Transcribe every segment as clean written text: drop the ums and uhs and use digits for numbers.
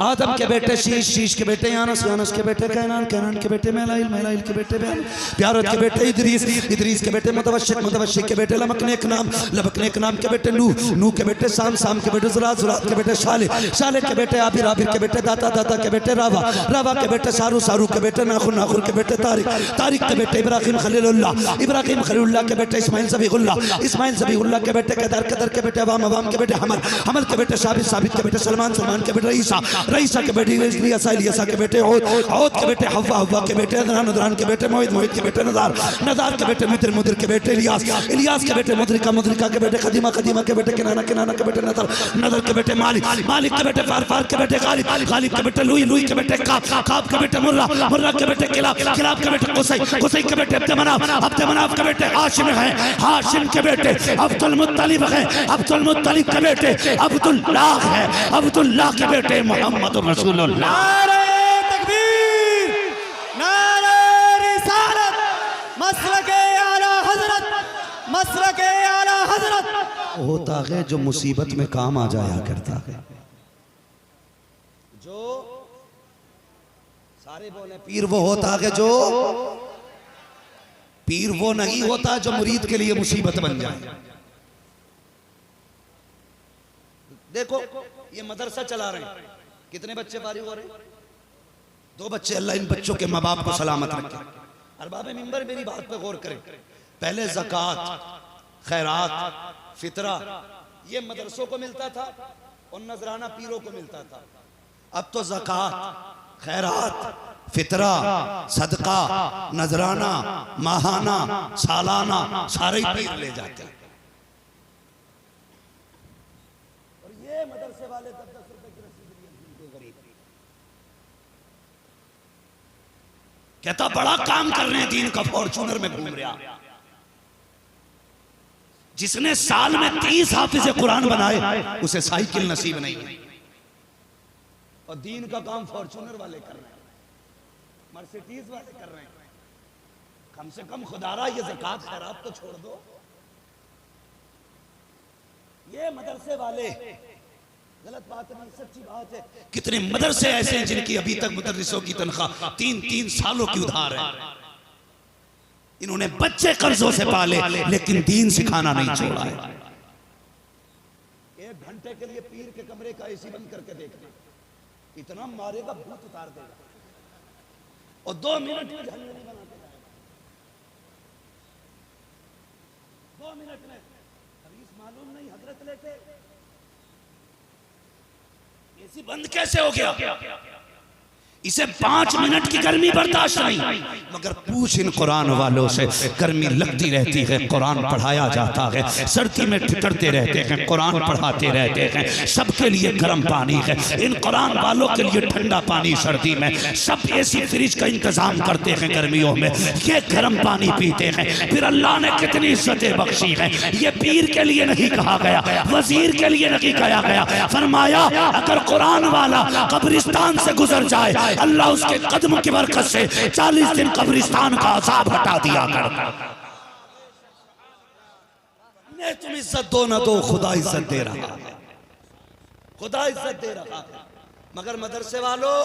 आदम के बेटे शीश, शीश के बेटे यानस, यानस के बेटे कैनान, कैनान के बेटे मेलाइल, मेलाइल के बेटे प्यारत के बेटे इदरीस, इदरीस के बेटे मुतवश्शिक, मुतवश्शिक के बेटे लमकनेक नाम, लमकनेक नाम के बेटे नूह, नूह के बेटे साम, साम के बेटे जुरात, जुरात के बेटे शाले, शाले के बेटे आबिर, आबिर के बेटे दाता, दाता के बेटे रावा, रावा के बेटे सारू, सारू के बेटे नाखुर, नाखुर के बेटे तारिक, तारिक के बेटे इब्राहिम खलीलुल्लाह, इब्राहिम खलीलुल्लाह के बेटे इस्माइल ज़बीहुल्लाह, इस्माइल ज़बीहुल्लाह के बेटे केदार, केदार के बेटे अवाम, अवाम के बेटे हमल, हमल के बेटे साबित, साबित के बेटे सलमान, सलमान के बेटे रईसा, रईसा के बेटे इलियासा, इलियासा के बेटे औद, औद के बेटे हव्वा, हव्वा के बेटे नदरान, नदरान के बेटे मोहित, मोहित के बेटे नदार, नदार के बेटे मुद्र, मुद्र के बेटे इलियास, इलियास के बेटे मुद्रिका, मुद्रिका के बेटे खदीमा, खदीमा के बेटे किनाना, किनाना के बेटे नदर, नदर के बेटे मालिक, मालिक के बेटे फार, फार के बेटे गालिब, गालिब के बेटे लुई, लुई के बेटे काब, काब के बेटे मुर्रा, मुर्रा के बेटे किलाब, किलाब के बेटे कुसै, कुसै के बेटे अब्द मनाफ, अब्द मनाफ के बेटे हाशिम है, हाशिम के बेटे अब्दुल मुत्तलिब है, अब्दुल मुत्तलिब के बेटे अब्दुल्लाह है, अब्दुल्लाह के बेटे मोहम्मद रसूलुल्लाह। नारे तकबीर, नारे रिसालत, मसलके आला हजरत, मसलके आला हजरत। होता है जो मुसीबत में काम आ जाया करता है, जो सारे बोले पीर वो होता है जो, पीर वो नहीं होता जो मुरीद के लिए मुसीबत बन जाए। देखो ये मदरसा चला रहे हैं, कितने बच्चे फारिग हो रहे हैं? 2 बच्चे। अल्लाह इन बच्चों के माँ बाप को सलामत रखे। अरबाब मिंबर मेरी बात पे गौर करें। पहले ज़कात, खैरात, फितरा ये मदरसों को मिलता था और नजराना पीरों को मिलता था। अब तो ज़कात, खैरात, फितरा, सदका, नजराना, माहाना, सालाना सारे ही पीर ले जाते हैं। और ये मदरसे वाले 10-10 रुपए की रसीद लिए गरीब। कहता बड़ा काम कर रहे हैं दीन का, फॉर्चूनर में घूम रहा। जिसने साल में 30 हाफिज़े कुरान बनाए उसे साइकिल नसीब नहीं है। और दीन का काम फॉर्चूनर वाले कर रहे हैं, मर्सिडीज वाले कर रहे हैं। कम से कम खुदारा ये ज़कात खैरात तो छोड़ दो। ये मदरसे वाले, गलत बात नहीं, सच्ची बात है। कितने मदरसे ऐसे हैं जिनकी अभी तक मुदर्रिसों की तनख्वाह 3-3 सालों की उधार है। इन्होंने बच्चे कर्जों से पाले लेकिन दीन सिखाना नहीं छोड़ा है। 1 घंटे के लिए पीर के कमरे का एसी बंद करके देखना, इतना मारेगा भूत उतार देगा। और 2 मिनट में झल्ले नहीं बनाते, 2 मिनट में हदीस मालूम नहीं, हजरत लेके एसी बंद कैसे हो गया? इसे 5 मिनट की गर्मी बर्दाश्त नहीं। मगर पूछ इन कुरान वालों से, गर्मी लगती रहती है, कुरान पढ़ाया जाता है, सर्दी में ठिठुरते रहते हैं, कुरान पढ़ाते रहते हैं, सबके लिए गर्म पानी है। इन कुरान वालों के लिए ठंडा पानी सर्दी में, सब एसी फ्रिज का इंतजाम करते हैं गर्मियों में, ये गर्म पानी पीते हैं। फिर अल्लाह ने कितनी इज्जतें बख्शी हैं। ये पीर के लिए नहीं कहा गया, वजीर के लिए नहीं कहा गया। फरमाया अगर कुरान वाला कब्रिस्तान से गुजर जाए अल्लाह उसके कदमों की बरकत से 40 दिन कब्रिस्तान का अज़ाब हटा दिया कर। ने तुम इज्जत दो ना दो, खुदा इज्जत दे रहा है, खुदा इज्जत दे रहा है। मगर मदरसे वालों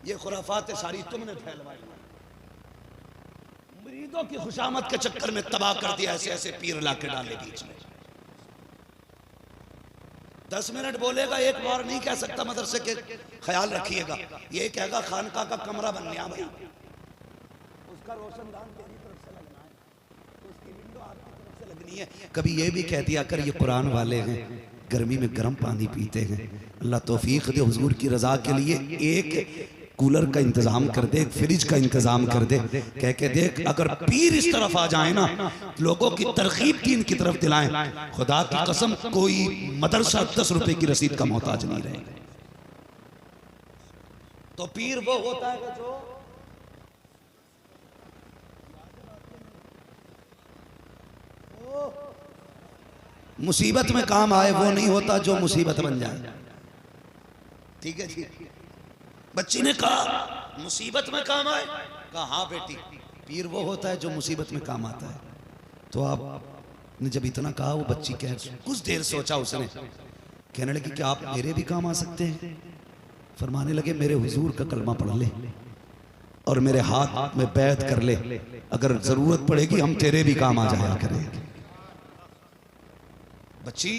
ये खुराफात सारी तुमने फैलवाई, मुरीदों की खुशामद के चक्कर में तबाह कर दिया। ऐसे ऐसे पीर ला के डाले बीच में। 10 मिनट बोलेगा, एक बार नहीं कह सकता मदरसे के ख्याल रखिएगा। ये कहेगा खानका का कमरा बन गया भाई, उसका रोशनदान तेरी तरफ से लगना है, उसकी विंडो आपकी तरफ से लगनी है। कभी ये भी कह दिया कर ये कुरान वाले हैं, गर्मी में गर्म पानी पीते हैं, अल्लाह तौफीक दे हुजूर की रजा के लिए एक कूलर का इंतजाम कर दे, फ्रिज का इंतजाम कर दे। कह के देख अगर पीर इस तरफ आ जाए ना, लोगों की तरकीब दीन की तरफ दिलाएं, खुदा की कसम कोई मदरसा 10 रुपए की रसीद का मोहताज नहीं रहेगा। तो पीर वो होता है जो मुसीबत में काम आए, वो नहीं होता जो मुसीबत बन जाए। ठीक है जी। बच्ची ने कहा मुसीबत में काम आए, कहा हाँ बेटी, पीर वो होता है जो मुसीबत में काम आता है। तो आपने जब इतना कहा, वो बच्ची कह, कुछ देर सोचा उसने, कहने लगी कि आप मेरे भी काम आ सकते हैं। फरमाने लगे मेरे हुजूर का कलमा पढ़ ले और मेरे हाथ में बैत कर ले, अगर जरूरत पड़ेगी हम तेरे भी काम आ जाया करेंगे। बच्ची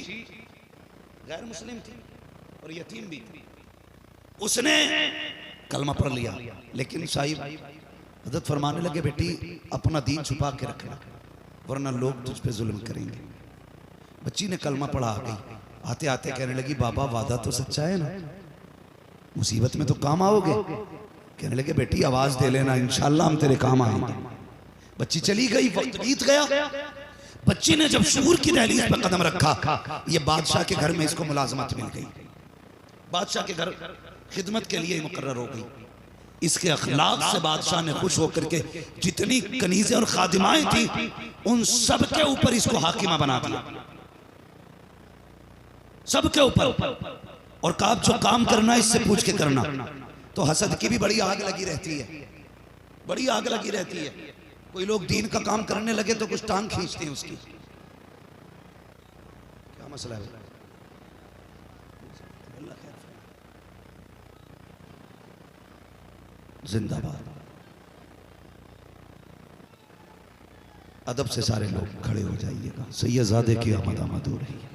गैर मुस्लिम थी और यतीम भी थी, उसने कलमा पढ़ लिया, लेकिन साहिब हजरत फरमाने लगे बेटी अपना दीन छुपा के रखना वरना लोग तुझ पे जुल्म करेंगे। बच्ची ने कलमा पढ़ा, आ गई, आते आते कहने लगी बाबा वादा तो सच्चा है ना, मुसीबत में तो काम आओगे। कहने लगे बेटी आवाज दे लेना इंशाल्लाह हम तेरे काम आएंगे। बच्ची चली गई, वक्त बीत गया। बच्ची ने जब शूर की दहलीज पर कदम रखा, ये बादशाह के घर में इसको मुलाजमत मिल गई, बादशाह के घर खिदमत के लिए मुकर्रर हो गई। इसके अखलाक से बादशाह ने खुश होकर के जितनी कनीज़ें और खादिमाएं थी उन सब के ऊपर इसको हाकिमा बना दिया, सबके ऊपर। और कहा जो काम करना इससे पूछ के करना। तो हसद की भी बड़ी आग लगी रहती है, बड़ी आग लगी रहती है। कोई लोग दीन का काम करने लगे तो कुछ टांग खींचते हैं उसकी। क्या मसला है? जिंदाबाद। अदब से सारे लोग खड़े हो जाइएगा। सैयदजादे की आमद आमद हो रही है।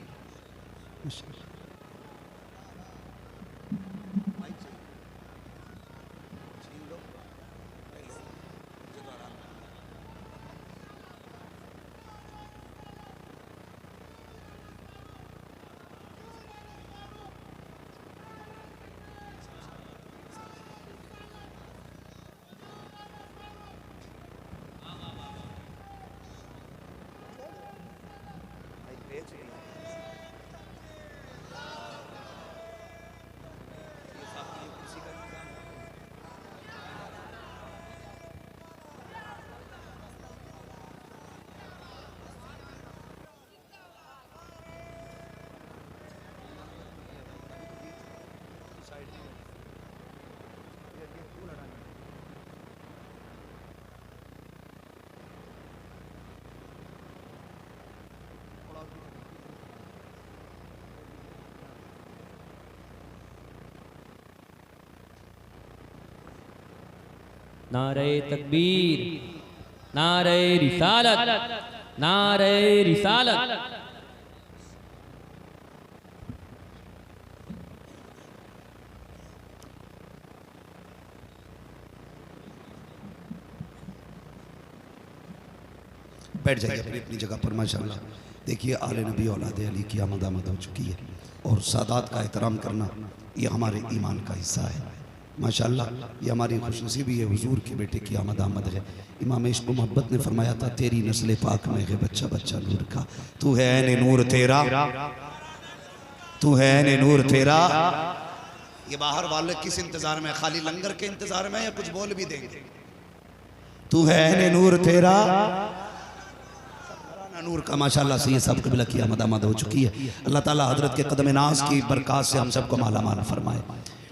नारे तकबीर, नारे रिसालत, नारे रिसालत। बैठ जाइए अपनी अपनी जगह पर। माशाल्लाह देखिए आले नबी औलाद अली की आमद आमद हो चुकी है और सादात का एहतराम करना ये हमारे ईमान का हिस्सा है। माशाल्लाह ये हमारी खुशनसीबी है, हुजूर के बेटे की आमद आमद है। इमाम इश्क मोहब्बत ने फरमाया था तेरी नस्ल पाक में है बच्चा बच्चा नूर का, तू है ने नूर तेरा, तू है ने नूर तेरा। ये बाहर वाले किस इंतजार में, खाली लंगर के इंतजार में या कुछ बोल भी देंगे? तू है ने नूर तेरा, नूर का माशाल्लाह से ये सब कबीला की आमद आमद हो चुकी है। अल्लाह ताला हजरत के कदम नाज की बरकत से हम सबको माला माल फरमाए।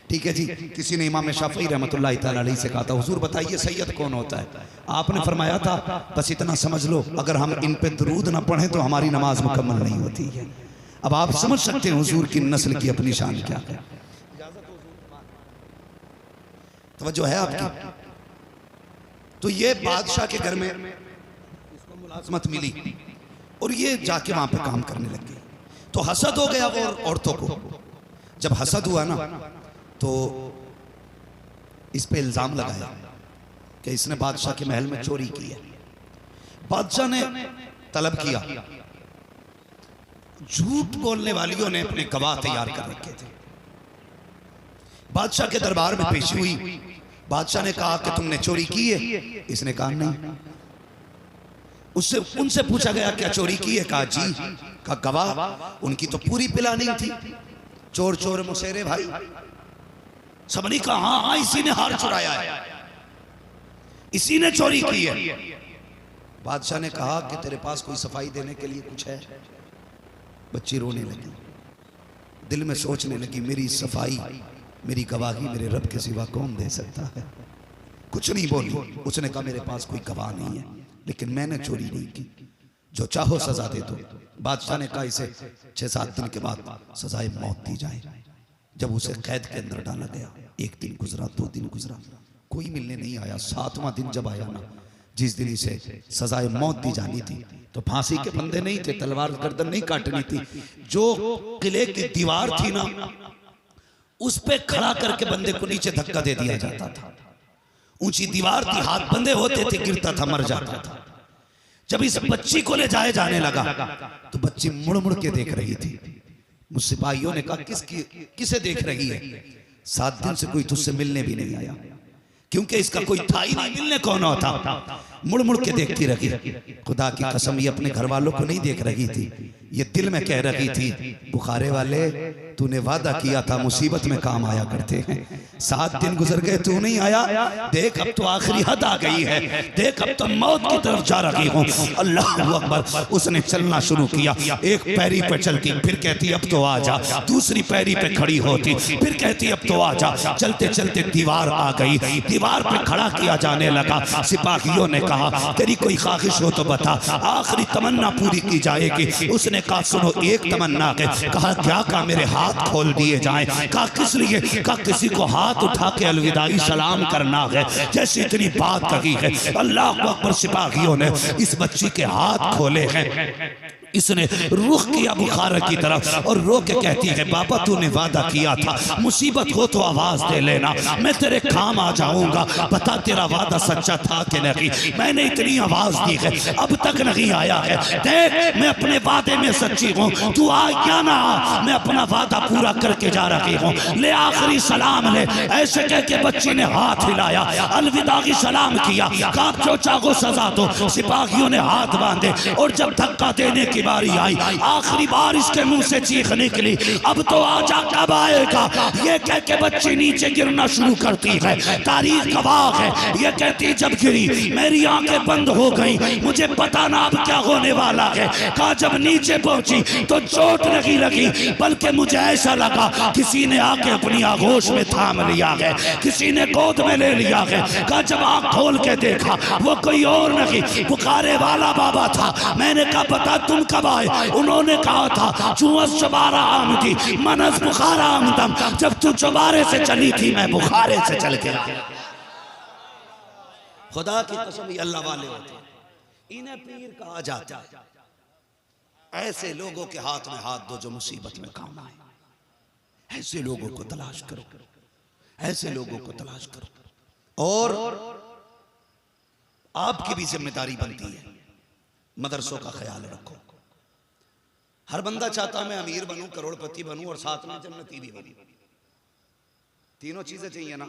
ठीक है जी। किसी ने इमाम शाफी रहमतुल्लाह तआला अलैहि से कहा था हुजूर बताइए सैयद कौन होता है? आपने फरमाया था बस इतना समझ लो अगर हम इन पे दरूद ना पढ़ें तो हमारी नमाज मुकम्मल नहीं होती है। अब आप समझ सकते हैं हुजूर की नस्ल की अपनी शान क्या है। तवज्जो है आपकी? तो ये बादशाह के घर में इसको मुलाजमत मिली और ये जाके वहां पे काम करने लग गई। तो हसद हो गया वो औरतों को। जब हसद हुआ ना तो इस पे इल्जाम लगाया कि इसने बादशाह के महल में चोरी की है। बादशाह ने तलब किया, झूठ बोलने वालियों ने अपने गवाह तैयार कर रखे थे। बादशाह के दरबार में पेशी हुई। बादशाह ने कहा कि तुमने चोरी की है? इसने कहा नहीं। उससे उनसे पूछा गया क्या चोरी की है? कहा जी। कहा गवाह? उनकी तो पूरी प्लानिंग थी, चोर चोर मुसेरे भाई। सबने कहा हाँ हाँ इसी ने हार चुराया है, इसी ने चोरी की है। बादशाह ने कहा कि तेरे पास कोई सफाई देने के लिए कुछ है? बच्ची रोने लगी, दिल में सोचने लगी मेरी सफाई मेरी गवाही मेरे रब के सिवा कौन दे सकता है। कुछ नहीं बोली। उसने कहा मेरे पास कोई गवाह नहीं है लेकिन मैंने चोरी नहीं की, जो चाहो सजा दे दो। बादशाह ने कहा इसे 6-7 दिन के बाद सजाए मौत दी जाए। जब उसे कैद के अंदर डाला गया, एक दिन गुजरा, 2 दिन गुजरा, कोई मिलने नहीं आया। 7वां दिन जब आया ना, जिस दिन इसे सजाए मौत दी जानी थी, तो फांसी के बंदे नहीं थे, तलवार गर्दन नहीं काटनी थी। जो किले की दीवार थी ना, उस पे खड़ा करके बंदे को नीचे धक्का दे दिया जाता था। ऊंची दीवार थी, हाथ बंधे होते थे, गिरता था, मर जाता था। जब इस बच्ची को ले जाए जाने लगा तो बच्ची मुड़ मुड़ के देख रही थी। मुझ सिपाहियों ने कहा किसे देख रही है? 7 दिन से कोई तुझसे मिलने भी नहीं आया, क्योंकि इसका कोई था ही नहीं, मिलने कौन होता। मुड़ मुड़ के देखती रही। खुदा की कसम, ये अपने घर वालों को नहीं देख रही थी, ये दिल में कह रही थी, बुखारे वाले तूने वादा किया था मुसीबत में काम आया करते हैं। 7 दिन गुजर गए, तू नहीं आया, देख अब तो आखिरी हद आ गई है, देख अब तो मौत की तरफ जा रही हूँ। अल्लाह अकबर। उसने चलना शुरू किया, एक पैरी पे चलती, फिर कहती अब तो आ जा, दूसरी पैरी पे खड़ी होती, फिर कहती अब तो आ जा। चलते चलते दीवार आ गई, दीवार पे खड़ा किया जाने लगा। सिपाहियों ने कहा तेरी कोई ख्वाहिश हो तो बता, आखिरी तमन्ना पूरी की जाएगी। उसने कहा सुनो, एक तमन्ना है। कहा क्या? कहा मेरे हाथ खोल दिए जाएं। कहा किस लिए? कहा किसी को हाथ उठा के अलविदाई सलाम करना है। जैसे इतनी बात कही है, अल्लाह अकबर। सिपाहियों ने इस बच्ची के हाथ खोले हैं। इसने रुख किया बुखारा की तरफ और रो के कहती है, बाबा तूने वादा किया था, मुसीबत हो तो आवाज दे लेना, मैं तेरे काम आ जाऊंगा। बता तेरा वादा सच्चा था कि नहीं? मैंने इतनी आवाज दी है, अब तक नहीं आया है। देख मैं अपने वादे में सच्ची हूँ, तू आ या ना आ, मैं अपना वादा पूरा करके जा रही हूँ। ले आखिरी सलाम ले। ऐसे कह के बच्ची ने हाथ हिलाया, अलविदा की सलाम किया। कहा चोचा को सजा दो। सिपाहियों ने हाथ बांधे और जब धक्का देने की बारी आई, आखिरी बार इसके मुंह से चीख निकली, अब तो आजा, कब आएगा? ये कह के बच्ची नीचे गिरना शुरू करती है। तारीख गवाह है, ये कहती जब गिरी मेरी आंखें बंद हो गई, मुझे पता ना अब क्या होने वाला है। कहा जब नीचे पहुंची तो चोट नहीं लगी, बल्कि मुझे ऐसा लगा किसी ने आके अपनी आगोश में थाम लिया है, किसी ने गोद में ले लिया है। कहा जब आंख खोल के देखा वो कोई और नहीं, बुखारे वाला बाबा था। मैंने कहा बता तुम कब आए? उन्होंने कहा था चुअस चबारा आमदी मनस बुखारा आमदम, जब तू चबारे से चली थी मैं बुखारे से चल के आया। खुदा की कसम ये अल्लाह वाले होते, इन्हें पीर कहा जाता है। ऐसे लोगों के हाथ में हाथ दो जो मुसीबत में काम आए। ऐसे लोगों को तलाश करो, ऐसे लोगों को तलाश करो। और आपकी भी जिम्मेदारी बनती है, मदरसों का ख्याल रखो। हर बंदा चाहता मैं अमीर बनूं, करोड़पति बनूं और साथ में जन्नती भी बनूं। तीनों चीजें चाहिए ना।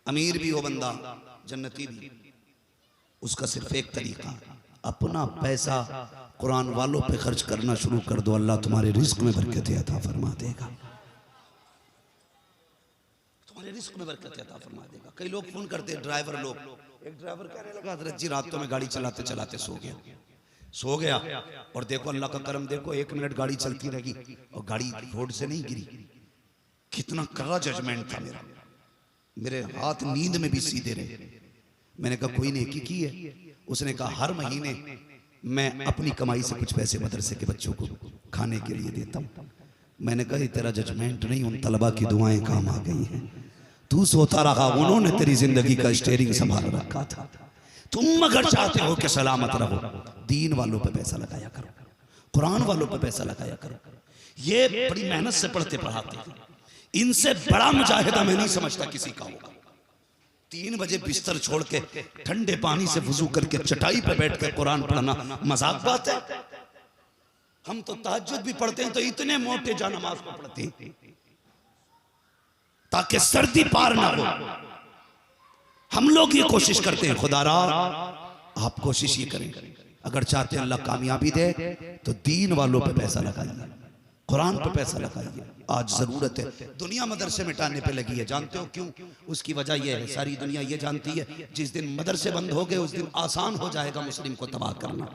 अमीर भी हो बंदा, जन्नती भी। उसका सिर्फ एक तरीका, अपना पैसा कुरान वालों पे खर्च करना शुरू कर दो, अल्लाह तुम्हारे रिस्क में बरकत अता फरमा देगा। तुम्हारे रिस्क में बरकत अता फरमा देगा। कई लोग फोन करते हैं, ड्राइवर लोग, एक ड्राइवर कहने लगा हजरत जी रातों में गाड़ी चलाते चलाते सो गया और देखो अल्लाह का करम, देखो 1 मिनट गाड़ी चलती रही और गाड़ी रोड से नहीं गिरी। कितना कड़ा जजमेंट था मेरा, मेरे हाथ नींद में भी सीधे रहे। मैंने कहा कोई नेकी की है? उसने कहा हर महीने मैं अपनी कमाई से कुछ पैसे मदरसे के बच्चों को खाने के लिए देता हूँ। मैंने कहा तेरा जजमेंट नहीं, उन तलबा की दुआएं काम आ गई हैं। तू सोता रहा, उन्होंने तेरी जिंदगी का स्टीयरिंग संभाल रखा था। तुम अगर चाहते हो कि सलामत रहो, दीन वालों पे पैसा लगाया करो, कुरान वालों पे पैसा लगाया करो। ये बड़ी मेहनत से पढ़ते पढ़ाते हैं, इनसे बड़ा मुजाहिदा मैं नहीं समझता किसी का होगा। 3 बजे बिस्तर छोड़ के ठंडे पानी से वुजू करके चटाई पे बैठ कर कुरान पढ़ना मजाक बात है? हम तो तहज्जुद भी पढ़ते हैं तो इतने मोटे जा नमाज को पढ़ते हैं ताकि सर्दी पार ना हो। हम लोग ये कोशिश करते हैं। खुदारा आप कोशिश ये करें, अगर चाहते हैं अल्लाह कामयाबी दे तो दीन वालों पे पैसा लगाइए, कुरान पे पैसा लगाइए। आज जरूरत है। दुनिया मदरसे मिटाने पे लगी है, जानते हो क्यों? उसकी वजह यह है, सारी दुनिया ये जानती है जिस दिन मदरसे बंद हो गए उस दिन आसान हो जाएगा मुस्लिम को तबाह करना।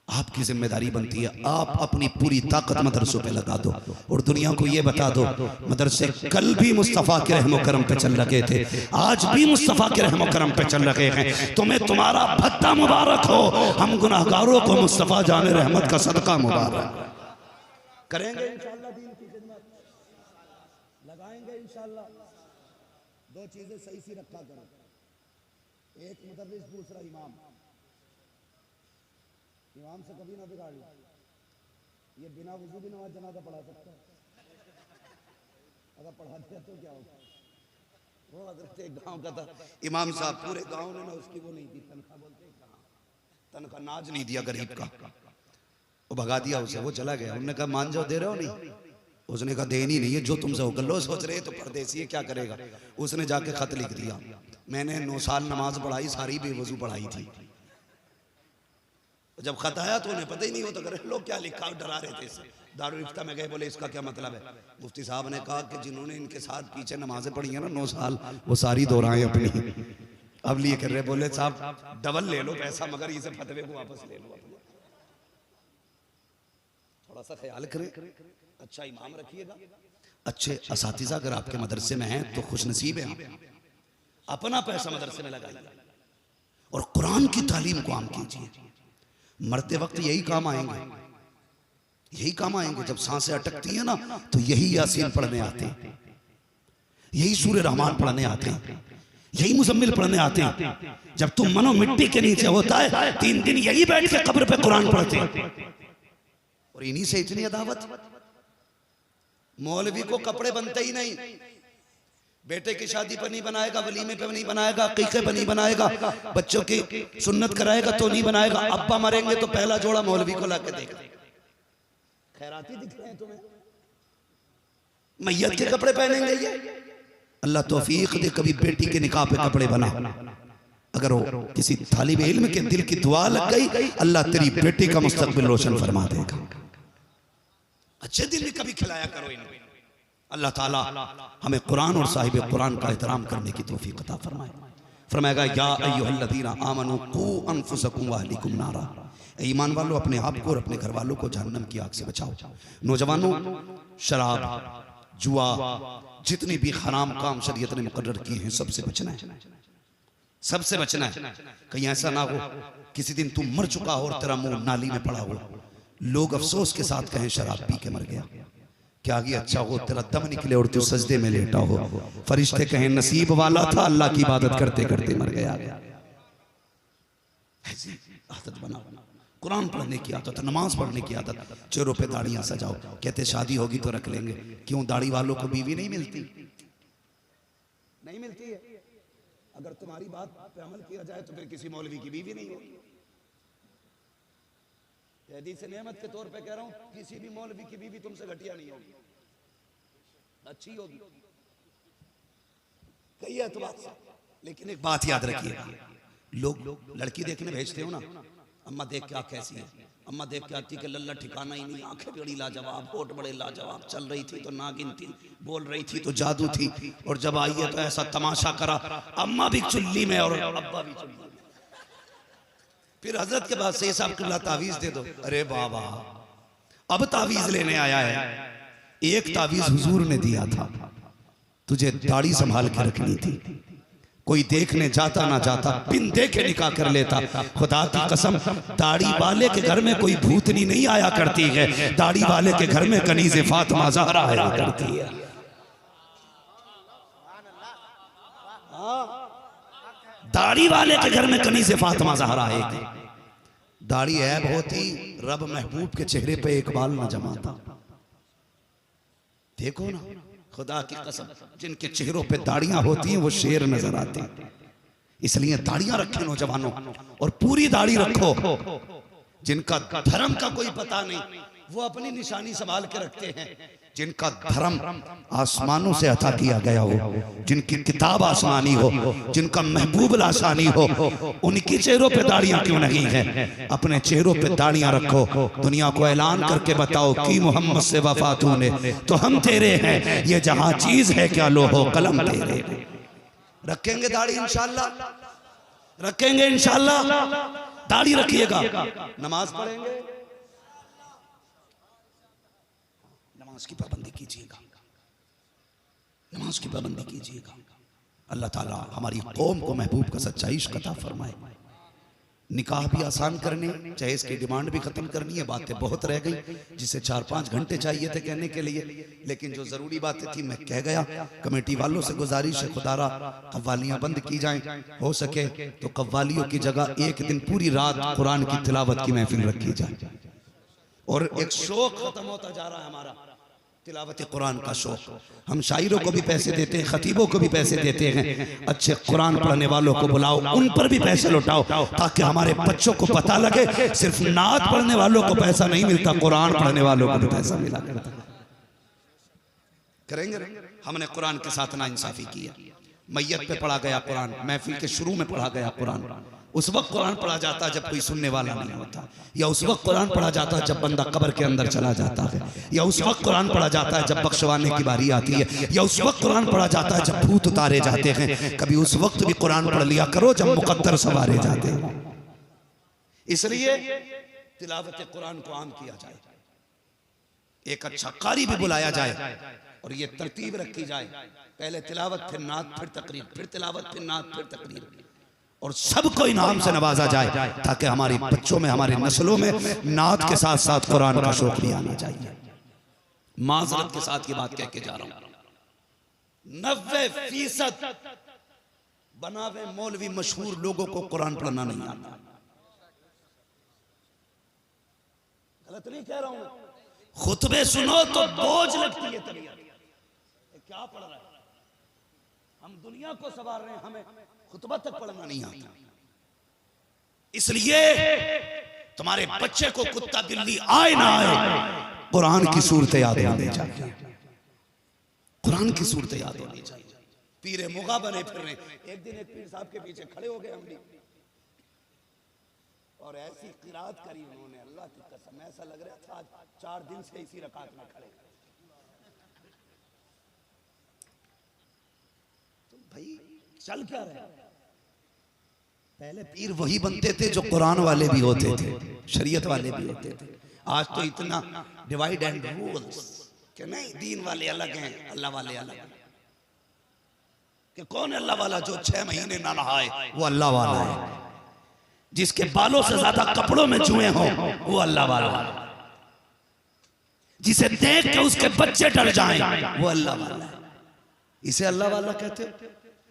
आपकी जिम्मेदारी बनती है, आप अपनी पूरी ताकत मदरसों पे लगा दो और दुनिया को ये बता दो मदरसे कल भी मुस्तफ़ा के रहमो करम पे चल रहे थे, आज भी मुस्तफ़ा के रहमो करम पे चल रहे हैं। तुम्हें तुम्हारा भत्ता मुबारक हो, हम गुनाहगारों को मुस्तफ़ा जाने रहमत का सदका मुबारक करेंगे इंशाअल्लाह। लगाएंगे इंशाल्लाह। दो चीजें सही सी रखा करो, एक मुदर्रिस, दूसरा इमाम। इमाम से कभी ना बिगाड़ लो, ये बिना वजू भी नमाज जनाजा पढ़ा सकता है, अगर पढ़ा दिया तो क्या होगा। वो हजरत एक गांव का था इमाम साहब, पूरे गांव ने ना उसकी वो नहीं दी तनख्वाह, बोलते तनख्वाह नाज नहीं दिया गरीब का, वो भगा दिया उसे, वो चला गया। उन्होंने कहा मान जाओ, दे रहे हो नहीं? उसने कहा देनी नहीं है, जो तुमसे होकर लो। सोच रहे तो परदेसी है क्या करेगा। उसने जाके खत लिख दिया, मैंने 9 साल नमाज पढ़ाई, सारी बेवजू पढ़ाई थी। जब खत आया तो उन्हें पता ही नहीं होता, करे लोग क्या लिखा, डरा रहे थे इससे। दारुल इफ्ता में गए, बोले इसका क्या मतलब है। मुफ्ती साहब ने कहा कि जिन्होंने इनके साथ पीछे नमाजें पढ़ी है ना 9 साल, वो सारी दोहराएं अपनी। अब लिए कर रहे, बोले साहब डबल ले लो पैसा, मगर इसे फतवे को वापस ले लो। थोड़ा सा ख्याल करें, अच्छा इमाम रखिएगा, अच्छे असातिज़ा अगर आपके मदरसे में हैं तो खुश नसीब है आप। अपना पैसा मदरसे में लगाइए और कुरान की तालीम को आम कीजिए। मरते वक्त यही काम आएंगे, यही काम आएंगे। जब सांसें अटकती हैं ना तो यही यासीन पढ़ने आते हैं, यही सूरह रहमान पढ़ने आते हैं, यही मुजम्मिल पढ़ने आते हैं। जब तुम मनो मिट्टी के नीचे होता है 3 दिन यही बैठ के कब्र पे कुरान पढ़ते हैं। और इन्हीं से इतनी अदावत। मौलवी को कपड़े बनते ही नहीं, बेटे की शादी पर नहीं बनाएगा, वलीमे पे नहीं बनाएगा, अकीके पे नहीं बनाएगा, बच्चों की सुन्नत कराएगा तो नहीं बनाएगा। अब्बा मरेंगे तो पहला जोड़ा मौलवी को लाके देगा। खैराती दिख रहे हैं तुम्हें, मैयत के कपड़े पहनेंगे ये। अल्लाह तौफीक दे कभी बेटी के निकाह पे कपड़े बना। अगर वो किसी तालिब इल्म के दिल की दुआ लग गई, अल्लाह तेरी बेटी का मुस्तकबिल रोशन फरमा देगा। अच्छे दिन में कभी खिलाया करो इन्हें। अल्लाह ताला हमें कुरान और साहिब कुरान का एहतराम करने की तौफीक अता फरमाए। फरमाएगा या अय्युहल्लज़ीना आमनू कू अनफुसकुम व अहलिकुम नारा, ईमान वालों अपने आप को और अपने घर वालों को जहन्नम की आग से बचाओ। नौजवानों, शराब, जुआ, जितनी भी हराम काम शरीयत ने मुकर्रर किए हैं सबसे बचना है, सबसे बचना है। कहीं ऐसा ना हो किसी दिन तुम मर चुका हो और तेरा मुंह नाली में पड़ा हो, लोग अफसोस के साथ कहें शराब पी के मर गया। क्या ये अच्छा हो तेरा दम निकले और तू सजदे में लेटा हो, फरिश्ते कहें नसीब वाला था, अल्लाह की इबादत करते करते मर गया। ऐसी आदत बनाओ, कुरान पढ़ने की आदत, नमाज पढ़ने की आदत। चेहरों पे दाढ़ियां सजाओ, कहते शादी होगी तो रख लेंगे। क्यों दाढ़ी वालों को बीवी नहीं मिलती? नहीं मिलती है। अगर तुम्हारी बात पे अमल किया जाए तो फिर किसी मौलवी की बीवी नहीं होगी। हदीस नेमत के तौर पे कह रहा हूं, किसी भी मौलवी की बीवी तुमसे घटिया नहीं होगी, अच्छी होगी कई एतबार से। लेकिन एक बात याद रखिए, लोग लड़की देखने भेजते हो ना, अम्मा देख क्या कैसी है, अम्मा देख के आती कि लल्ला ठिकाना ही नहीं, आंखें बड़ी लाजवाब, होठ बड़े लाजवाब, चल रही थी तो नागिन थी, बोल रही थी तो जादू थी, और जब आई है तो ऐसा तमाशा करा, अम्मा भी चुल्ली में और अब्बा भी चुल्ली में। फिर हजरत के पास से साहब किबला तावीज दे दो। अरे बाबा अब तावीज लेने आया है। एक तावीज हुजूर ने दिया था, तुझे दाढ़ी संभाल के रखनी थी। कोई देखने जाता ना जाता बिन देखे निकाह कर लेता। खुदा की कसम, दाढ़ी वाले के घर में कोई भूतनी नहीं आया करती है, दाढ़ी वाले के घर में कनीज़े फातिमा ज़हरा आया करती है। दाढ़ी वाले के घर में कनीज़े फातिमा ज़हरा आएगी। दाढ़ी ऐब होती, रब महबूब के चेहरे पे एक बाल ना जमाता। देखो ना, खुदा की कसम, जिनके चेहरों पे दाढ़ियां होती हैं वो शेर नजर आते हैं। इसलिए दाढ़ियां रखें नौजवानों, और पूरी दाढ़ी रखो। जिनका धर्म का कोई पता नहीं वो अपनी निशानी संभाल के रखते हैं। जिनका धर्म आसमानों से अता किया गया हो, जिनकी किताब आसमानी हो, जिनका महबूब लासानी हो, उनकी चेहरों पे दाढ़ियां क्यों नहीं है? अपने चेहरों पे दाढ़ियां रखो, दुनिया को ऐलान करके बताओ कि मोहम्मद से वफा तूने तो हम तेरे हैं, ये जहां चीज है क्या लोहो कलम तेरे। रखेंगे दाढ़ी इंशाल्लाह, रखेंगे इंशाल्लाह। दाढ़ी रखिएगा, नमाज पढ़ेंगे, नमाज की पाबंदी कीजिएगा, नमाज की पाबंदी कीजिएगा। अल्लाह ताला हमारी कौम को महबूब का सच्चा इश्क अता फरमाए। निकाह भी आसान करने, चाहे इसकी डिमांड भी खत्म करनी है। बातें बहुत रह गई जिसे 4-5 घंटे चाहिए थे कहने के लिए, लेकिन जो जरूरी बातें थी मैं कह गया। कमेटी वालों से गुजारिश है खुदारा कव्वालियां बंद की जाएं, हो सके तो कव्वालियों की जगह एक दिन पूरी रात कुरान की तिलावत की महफिल रखी जाए। और एक शौक खत्म होता जा रहा है हमारा, तिलावत कुरान का शौक। हम शायरों को भी पैसे देते हैं, खतीबों को भी पैसे देते हैं, अच्छे कुरान पढ़ने वालों को बुलाओ, उन पर भी पैसे लुटाओ, ताकि हमारे बच्चों को पता लगे सिर्फ नात पढ़ने वालों को पैसा नहीं मिलता, कुरान पढ़ने वालों को भी पैसा मिला करता। करेंगे? हमने कुरान के साथ नाइंसाफी की है। मैयत पे पढ़ा गया कुरान, महफिल के शुरू में पढ़ा गया कुरान। उस वक्त कुरान पढ़ा जाता है जब कोई सुनने वाला नहीं होता, या उस वक्त कुरान पढ़ा जाता है जब बंदा कब्र के अंदर चला जाता है, या उस वक्त कुरान पढ़ा जाता है जब बख्शवाने की बारी आती है, या उस वक्त कुरान पढ़ा जाता है जब भूत उतारे जाते हैं। कभी उस वक्त भी कुरान पढ़ लिया करो जब मुकद्दर सवारे जाते हैं। इसलिए तिलावत कुरान को आम किया जाए, एक अच्छा कारी भी बुलाया जाए और ये तरतीब रखी जाए, पहले तिलावत फिर नात फिर तकरीर, फिर तिलावत फिर नात फिर तकरीर, और सबको इनाम से नवाजा जाए, ताकि हमारे बच्चों में, हमारी नस्लों में नात के साथ साथ कुरान का शौक भी आना चाहिए। माजरत के साथ ये बात कह के जा रहा हूं, 90% बनावे मौलवी मशहूर लोगों को कुरान पढ़ना नहीं आता। गलत नहीं कह रहा हूं, खुतबे सुनो तो बोझ लगती है तबीयत, क्या पढ़ रहा है। हम दुनिया को संवार रहे हैं, हमें खुतबा तक पढ़ना नहीं आता। इसलिए तुम्हारे बच्चे को कुत्ता बिल्ली आए ना आए, कुरान की सूरत याद होनी चाहिए, कुरान की सूरत याद होनी चाहिए। पीरे मुगा बने फिर रहे। एक दिन एक पीर साहब के पीछे खड़े हो गए हम भी, और ऐसी किरात करी उन्होंने, अल्लाह की कसम ऐसा लग रहा था आज 4 दिन से इसी रकात में खड़े। तो भाई चल क्या रहे, पहले पीर वही बनते थे जो कुरान वाले भी होते थे, शरीयत वाले भी होते थे। आज तो इतना डिवाइड एंड रूल्स कि नहीं, दीन वाले अलग हैं, अल्लाह वाले अलग हैं। कि कौन है अल्लाह वाला? जो 6 महीने ना नहाए वो अल्लाह वाला है, जिसके बालों से ज्यादा कपड़ों में जुए हों वो अल्लाह वाला है, जिसे देख के उसके बच्चे डर जाएं वो अल्लाह वाला है। इसे अल्लाह वाला कहते हैं।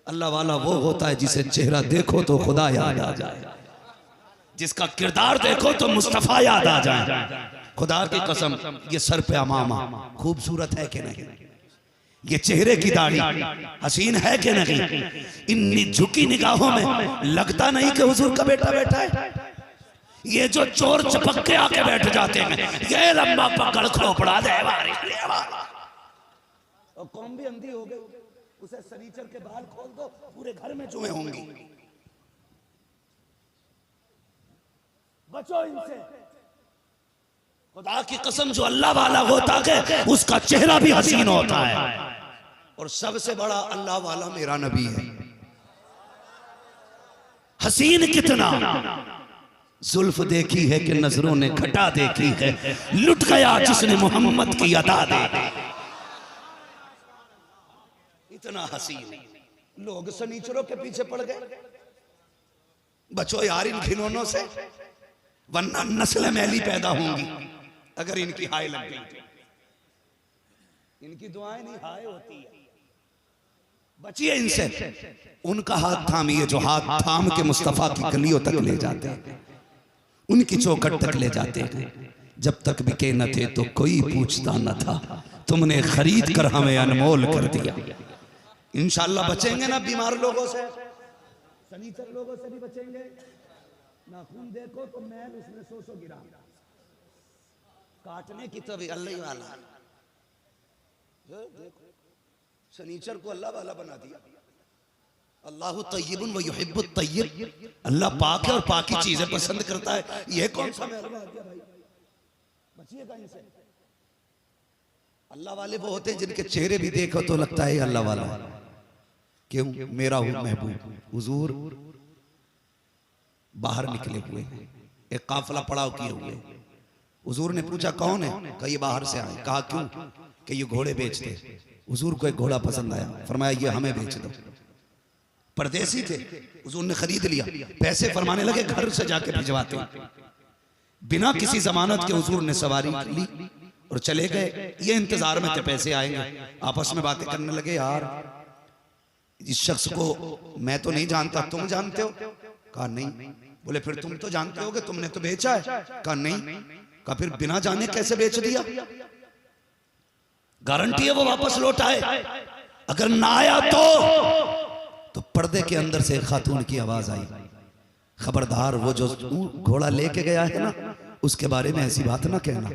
अल्लाह वाला वो होता है जिसे चेहरा देखो तो खुदा याद आ जाए, जिसका किरदार देखो तो मुस्तफा याद आ जाए। खुदा की कसम, ये सर पे अमामा खूबसूरत है कि नहीं, ये चेहरे की दाढ़ी हसीन है कि नहीं, इन्नी झुकी निगाहों में लगता नहीं कि हुजूर का बेटा बैठा है। ये जो चोर चपक के आके बैठ जाते हैं, ये लंबा पकड़ खोपड़ा दे, और कौम भी अंधी हो गई, उसे सनीचर के बाल खोल दो, पूरे घर में जुए होंगी। बचो इनसे। खुदा की कसम, जो अल्लाह वाला होता है उसका चेहरा भी हसीन होता है। और सबसे बड़ा अल्लाह वाला मेरा नबी है। हसीन कितना, जुल्फ देखी है कि नजरों ने घटा देखी है, लुट गया जिसने मोहम्मद की अदा देखी। इतना हसीन, लोग सनीचरों के पीछे पड़ गए। बचो यार इन खिलौनों से, वरना नस्ल मैली पैदा होंगी अगर इनकी हाय लग गई। इनकी दुआएं नहीं हाय होती है। बचिए इनसे। उनका हाथ थामिए जो हाथ थाम के मुस्तफा की गलियों तक ले जाते हैं, उनकी चौखट तक ले जाते हैं। जब तक बिके न थे तो कोई पूछता न था, तुमने खरीद कर हमें अनमोल कर दिया। इंशाअल्लाह बचेंगे ना बीमार लोगों से, सनीचर लोगों से भी बचेंगे। नाखून देखो तो मैल उसने सो गिरा, काटने की तो भी अल्लाह ही वाला। देखो सनीचर को अल्लाह वाला बना दिया। अल्लाह तय्यबुन व युहिब्बुत तय्यब, अल्लाह पाक है और पाकी चीजें पसंद करता है। यह कौन सा महल आ गया भाई? बचिएगा इनसे। अल्लाह वाले वो होते हैं जिनके चेहरे भी देखो तो लगता है अल्लाह वाला। क्यों? मेरा हूं महबूब हुजूर बाहर निकले हुए, एक काफिला पड़ाव किए हुए। हुजूर ने पूछा कौन है? कहा ये बाहर से आए। कहा क्यों? कि ये घोड़े बेचते। हुजूर को एक घोड़ा पसंद आया, फरमाया ये हमें बेच दो। परदेसी थे, हुजूर ने खरीद लिया, पैसे फरमाने लगे घर से जाके भिजवाते। बिना किसी जमानत के हुजूर ने सवारी ली और चले गए। ये इंतजार में थे पैसे आएंगे। आपस में बातें करने लगे, यार इस शख्स को मैं तो नहीं जानता, तुम जानते हो? कहा नहीं। बोले फिर तुम तो जानते होगे, तुमने तो बेचा है? कहा नहीं। कहा फिर बिना जाने कैसे बेच दिया? गारंटी है वो वापस लौट आए, अगर ना आया तो पर्दे के अंदर से एक खातून की आवाज आई, खबरदार वो जो घोड़ा लेके गया है ना, उसके बारे में ऐसी बात ना कहना।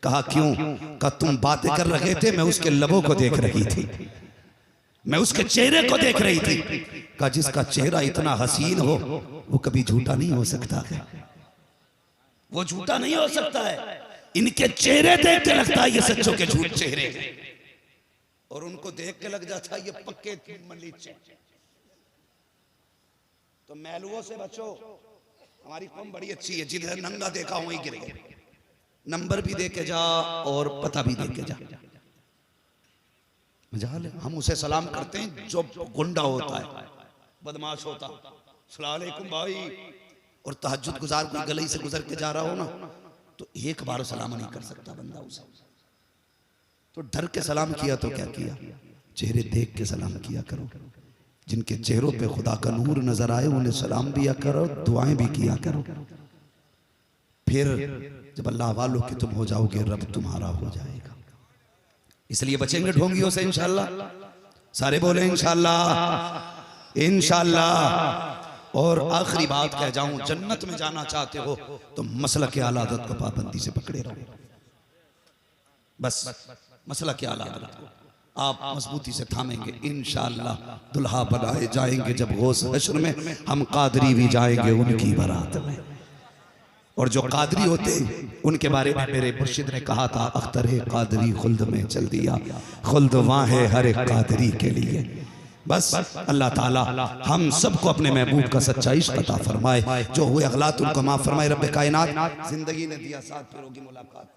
कहा क्यों? कहा तुम बातें कर रहे थे, मैं उसके लबों को देख रही थी, मैं उसके चेहरे को देख रही थी। कहा जिसका चेहरा इतना हसीन हो वो कभी झूठा नहीं हो सकता है, वो झूठा नहीं हो सकता है। इनके चेहरे देख के लगता है ये सच्चों के झूठ चेहरे हैं, और उनको देख के लग जाता है ये पक्के मलीचे। तो मैलुओं से बचो। हमारी कौम बड़ी अच्छी है, जिधर नंगा देखा वहीं गिरे, नंबर भी दे के जा और पता भी दे के जा। मजाल है, हम उसे सलाम करते हैं जो गुंडा होता है, बदमाश होता, अस्सलाम वालेकुम भाई, और तहज्जुद गुजार कोई गली से गुजर के जा रहा हो ना, तो एक बार सलाम नहीं कर सकता बंदा उसे। तो डर के सलाम किया तो क्या किया? चेहरे देख के सलाम किया करो। जिनके चेहरों पे खुदा का नूर नजर आए उन्हें सलाम दिया करो, दुआएं भी किया करो। फिर जब अल्लाह वालों के तुम हो जाओगे, रब तुम्हारा हो जाएगा। इसलिए बचेंगे ढोंगियों से इंशाअल्लाह। सारे बोले इंशाअल्लाह, इंशाअल्लाह। और आखिरी बात कह जाऊं, जन्नत में जाना चाहते हो तो मसला के आला आदत को पाबंदी से पकड़े रहो। बस मसला के आला आदत को आप मजबूती से थामेंगे, इंशाअल्लाह दुल्हा बनाए जाएंगे। जब गौस हश्र में हम कादरी भी जाएंगे उनकी बारात में। और जो कादरी होते उनके बारे में मेरे मुर्शिद ने कहा था, अख्तर कादरी खुल्द में चल दिया, खुल्द वहाँ है हर एक कादरी के लिए। बस अल्लाह ताला हम सबको अपने महबूब का सच्चा इश्क अता फरमाए, जो हुए अगलात उनको माफ फरमाए। रब्बे कायनात जिंदगी ने दिया, साथ फिर होगी मुलाकात।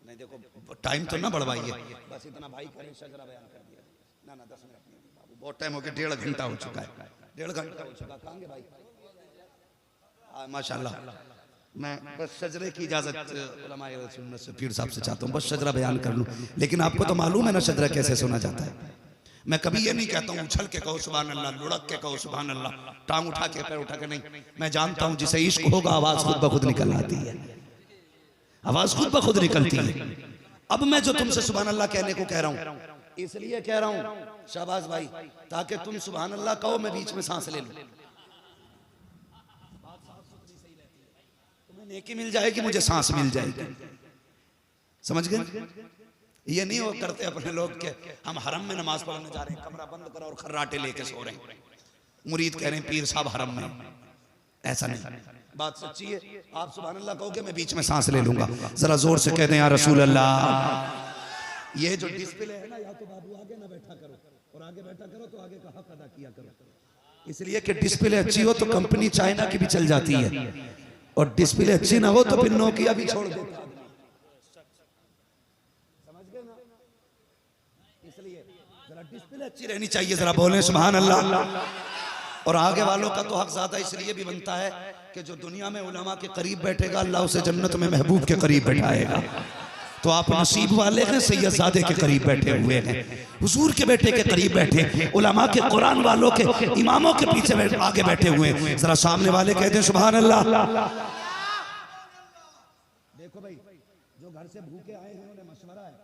नहीं देखो टाइम तो ना बढ़वाइए, बस इतना भाई करें, शजरा बयान कर दिया ना, 10 मिनट बाबू, बहुत टाइम हो गया, 1.5 घंटा हो चुका है, 1.5 घंटा हो चुका। कहांगे भाई? माशाल्लाह। मैं बस शजरे की इजाजत उलमाए सुन्नत से पीर साहब से चाहता हूँ, बस शजरा बयान कर लूँ। लेकिन आपको तो मालूम है ना शजरा कैसे सुना जाता है। मैं कभी ये नहीं कहता हूँ उछल के कहो सुभान अल्लाह, लुढ़क के कहो सुभान अल्लाह, टांग उठा के पैर उठा के नहीं। मैं जानता हूँ जिसे इश्क होगा आवाज खुद ब खुद निकल आती है, आवाज खुद ब खुद निकलती है। अब मैं जो तुमसे सुभान अल्लाह कहने को कह रहा हूँ, इसलिए कह रहा हूँ शाबाश भाई, ताकि तुम सुभान अल्लाह कहो, मैं बीच में सांस ले लूं, तुम्हें नेकी मिल जाएगी, मुझे सांस मिल जाएगी। समझ गए? ये नहीं हो करते अपने लोग के हम हरम में नमाज पढ़ने जा रहे हैं, कमरा बंद करो और खर्राटे लेके सो रहे हैं, मुरीद कह रहे हैं पीर साहब हरम में। ऐसा नहीं, बात सच्ची है। आप सुभान अल्लाह कहोगे, मैं बीच में सांस ले लूंगा। जरा जोर से कह दें या रसूल अल्लाह। ये जो डिस्प्ले है ना, या तो बाबू आगे ना बैठा करो, और आगे बैठा करो तो आगे का हक अदा किया करो। इसलिए कि डिस्प्ले अच्छी हो तो कंपनी चाइना की भी चल जाती है, और डिस्प्ले अच्छी ना हो तो फिर नोकिया भी छोड़ देता है। समझ गए ना? इसलिए जरा डिस्प्ले अच्छी रहनी चाहिए। जरा बोलें सुभान अल्लाह। और आगे वालों का तो हक ज्यादा इसलिए भी बनता है कि जो दुनिया में उलमा के करीब बैठेगा, अल्लाह उसे जन्नत में महबूब के करीब बैठाएगा। तो आप नसीब वाले हैं, सैयदजादे के करीब बैठे हुए हैं, हुजूर के बेटे के करीब बैठे, उलमा के, कुरान वालों के, इमामों के पीछे आगे बैठे हुए हैं। जरा सामने वाले कहते हैं सुभान अल्लाह। देखो भाई, जो घर से भूखे आए हैं उन्हें मशवरा है,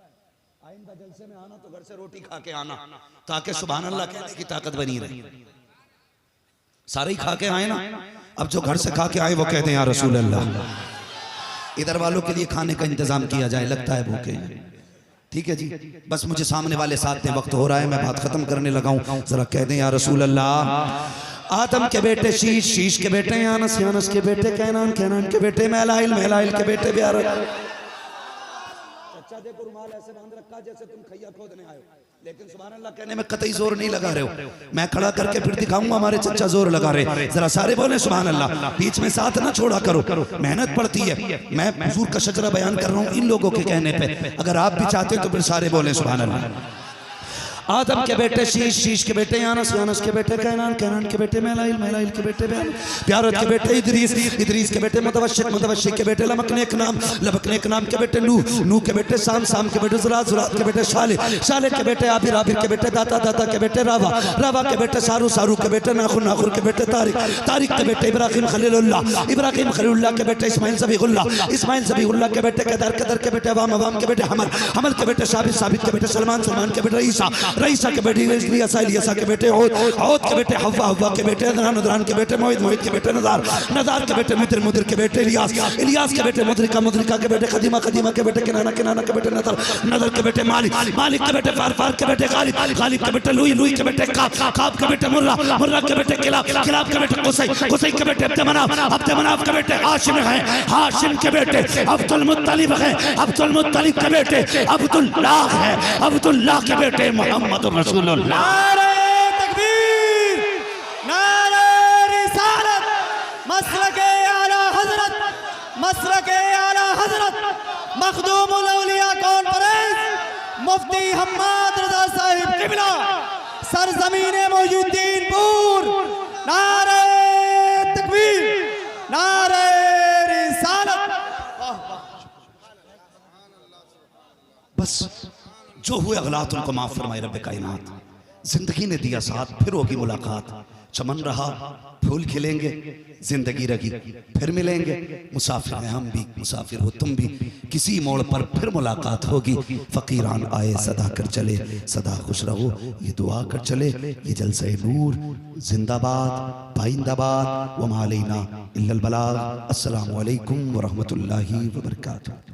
आइंदा जलसे में आना तो घर से रोटी खा के आना, ताकि सुभान अल्लाह कहने की ताकत बनी रहे। सारे ही खा के आए ना, अब जो घर से खा के आए वो कहते हैं या रसूल अल्लाह। इधर वालों के लिए खाने का इंतजाम किया जाए, लगता है भूखे हैं। ठीक है जी, बस मुझे सामने वाले साथ में वक्त हो रहा है, मैं बात खत्म करने लगा हूं। जरा कह दें या रसूल अल्लाह। आदम के बेटे शीश, शीश के बेटे यानस, यानस के बेटे कैनान, कैनान के बेटे महलाइल, महलाइल के बेटे ब्यार। अच्छा देखो, रुमाल ऐसे बांध रखा जैसे तुम खैया खोदने आए हो, लेकिन सुभान अल्लाह कहने में कतई जोर नहीं लगा रहे हो। मैं खड़ा करके फिर दिखाऊंगा, हमारे चचा जोर लगा रहे। जरा सारे बोले सुभान अल्लाह। बीच में साथ ना छोड़ा करो, मेहनत पड़ती है। मैं हुजूर का शजरा बयान कर रहा हूँ इन लोगों के कहने पे, अगर आप भी चाहते हो तो फिर सारे बोले सुभान अल्लाह। आदम के बेटे शीश, शीश के बेटे यानस, यानस के बेटे कैनान, कैनान के बेटे मैलाइल, मैलाइल के बेटे प्यारत के बेटे इदरीस, इदरीस के बेटे मुतवश्शिक, मुतवश्शिक के बेटे लबकनेक नाम, लबकनेक नाम के बेटे नूह, नूह के बेटे साम, साम के बेटे जुरात, जुरात के बेटे शाले, शाले के बेटे आबिर, आबिर के बेटे दाता, दाता के बेटे रावा, रावा के बेटे सारू, सारू के बेटे नाखुर, नाखुर के बेटे तारिक, तारिक के बेटे इब्राहिम खलीलुल्लाह, इब्राहिम खलीलुल्लाह के बेटे इस्माइल ज़बीहुल्लाह, इस्माइल ज़बीहुल्लाह के बेटे कदर, कदर के बेटे अवाम, अवाम के बेटे हमल, हमल के बेटे साबित, साबित के बेटे सलमान, सलमान के बेटे रईसा, रईसा के बेटे इलियासा, इलियासा के बेटे औद, औद के बेटे हव्वा, हव्वा के बेटे नदरान, नदरान के बेटे मोहित, मोहित के बेटे नज़ार, नज़ार के बेटे मुद्र, मुद्र के बेटे इलियास, इलियास के बेटे मुद्रिका, मुद्रिका के बेटे खदीमा, खदीमा के बेटे किनाना, किनाना के बेटे नदर, नदर के बेटे मालिक, मालिक के बेटे फार, फार के बेटे गालिब, गालिब के बेटे लुई, लुई के बेटे काब, काब के बेटे मुर्रा, मुर्रा के बेटे किलाब, किलाब के बेटे कुसै, कुसै के बेटे अब्द मनाफ, अब्द मनाफ के बेटे हाशिम है, हाशिम के बेटे अब्दुल मुत्तलिब है, अब्दुल मुत्तलिब के बेटे अब्दुल्लाह है, अब्दुल्लाह के बेटे मोहम्मद रसूलुल्लाह। नारे तकबीर, नारे रिसालत, मसलके आला हजरत, मसलके आला हजरत, मखदूमुल औलिया कॉन्फ्रेंस, मुफ्ती हम्माद रजा साहिब किबला, सरजमीने मोजुद्दीनपुर। नारे तकबीर, नारे रिसालत। बस जो हुए अगलात उनको माफ फरमाए रब कायनात। जिंदगी ने दिया साथ, फिर होगी मुलाकात। चमन रहा फूल खिलेंगे, जिंदगी रही फिर मिलेंगे। मुसाफिर हैं हम भी, मुसाफिर हो तुम भी, किसी मोड़ पर फिर मुलाकात होगी। फकीरान आए सदा कर चले, सदा खुश रहो ये दुआ कर चले। ये जलसे नूर जिंदाबाद पाइंदाबाद व मालैना इल्लल बलाग। अस्सलामु अलैकुम व रहमतुल्लाहि व बरकातुहू।